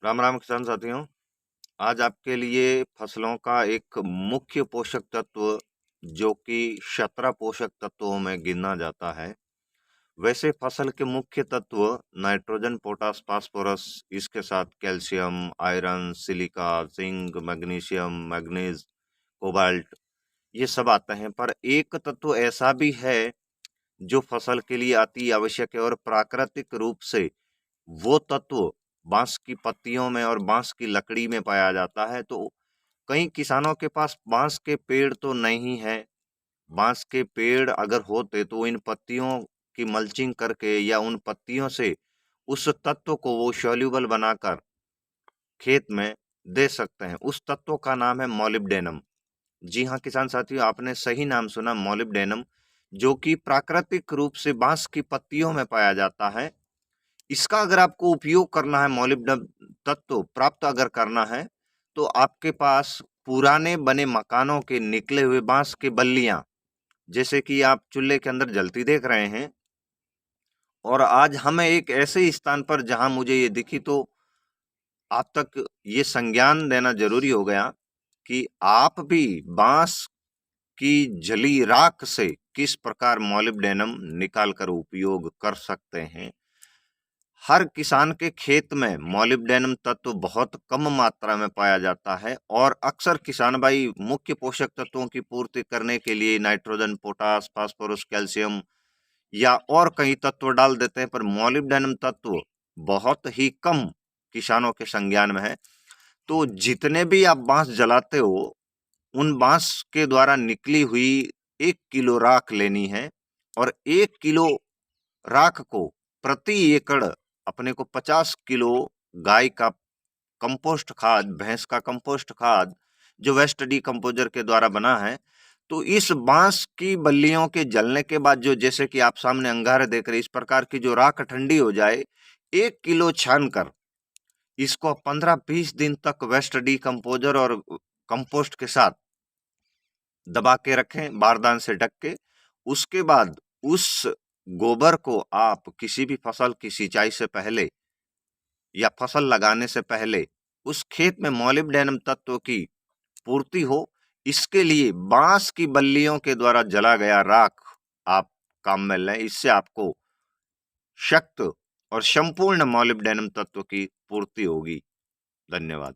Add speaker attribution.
Speaker 1: राम राम किसान साथियों। आज आपके लिए फसलों का एक मुख्य पोषक तत्व जो कि 17 पोषक तत्वों में गिना जाता है। वैसे फसल के मुख्य तत्व नाइट्रोजन, पोटास, फास्फोरस, इसके साथ calcium, iron, silica, zinc, magnesium, manganese, cobalt, ये सब आते हैं। पर एक तत्व ऐसा भी है जो फसल के लिए अति आवश्यक है और प्राकृतिक रूप से वो तत्व बांस की पत्तियों में और बांस की लकड़ी में पाया जाता है। तो कई किसानों के पास बांस के पेड़ तो नहीं है। बांस के पेड़ अगर होते तो इन पत्तियों की मल्चिंग करके या उन पत्तियों से उस तत्व को वो सॉल्यूबल बनाकर खेत में दे सकते हैं। उस तत्व का नाम है मॉलिब्डेनम। जी हाँ किसान साथियों, आपने सही नाम सुना, मॉलिब्डेनम, जो कि प्राकृतिक रूप से बांस की पत्तियों में पाया जाता है। इसका अगर आपको उपयोग करना है, मॉलिब्डेनम तत्व प्राप्त अगर करना है, तो आपके पास पुराने बने मकानों के निकले हुए बांस के बल्लियां, जैसे कि आप चूल्हे के अंदर जलती देख रहे हैं। और आज हम एक ऐसे स्थान पर जहां मुझे ये दिखी तो आप तक ये संज्ञान देना जरूरी हो गया कि आप भी बांस की जली राख से किस प्रकार मॉलिब्डेनम निकाल कर उपयोग कर सकते हैं। हर किसान के खेत में मॉलिब्डेनम तत्व बहुत कम मात्रा में पाया जाता है और अक्सर किसान भाई मुख्य पोषक तत्वों की पूर्ति करने के लिए नाइट्रोजन, पोटास, फास्फोरस, कैल्शियम या और कई तत्व डाल देते हैं, पर मॉलिब्डेनम तत्व बहुत ही कम किसानों के संज्ञान में है। तो जितने भी आप बांस जलाते हो, उन बांस के द्वारा निकली हुई 1 किलो राख लेनी है और 1 किलो राख को प्रति एकड़ अपने को 50 किलो गाय का कंपोस्ट खाद, भैंस का कंपोस्ट खाद, जो वेस्ट डीकंपोजर के द्वारा बना है, तो इस बांस की बल्लियों के जलने के बाद जो, जैसे कि आप सामने अंगारे देख रहे, इस प्रकार की जो राख ठंडी हो जाए, 1 किलो छान कर इसको 15-20 दिन तक वेस्ट डीकंपोजर और कंपोस्ट के साथ दबा के रखें, बारदान से ढक के। उसके बाद उस गोबर को आप किसी भी फसल की सिंचाई से पहले या फसल लगाने से पहले उस खेत में मॉलिब्डेनम तत्व की पूर्ति हो, इसके लिए बांस की बल्लियों के द्वारा जला गया राख आप काम में लें। इससे आपको शक्त और संपूर्ण मॉलिब्डेनम तत्व की पूर्ति होगी। धन्यवाद।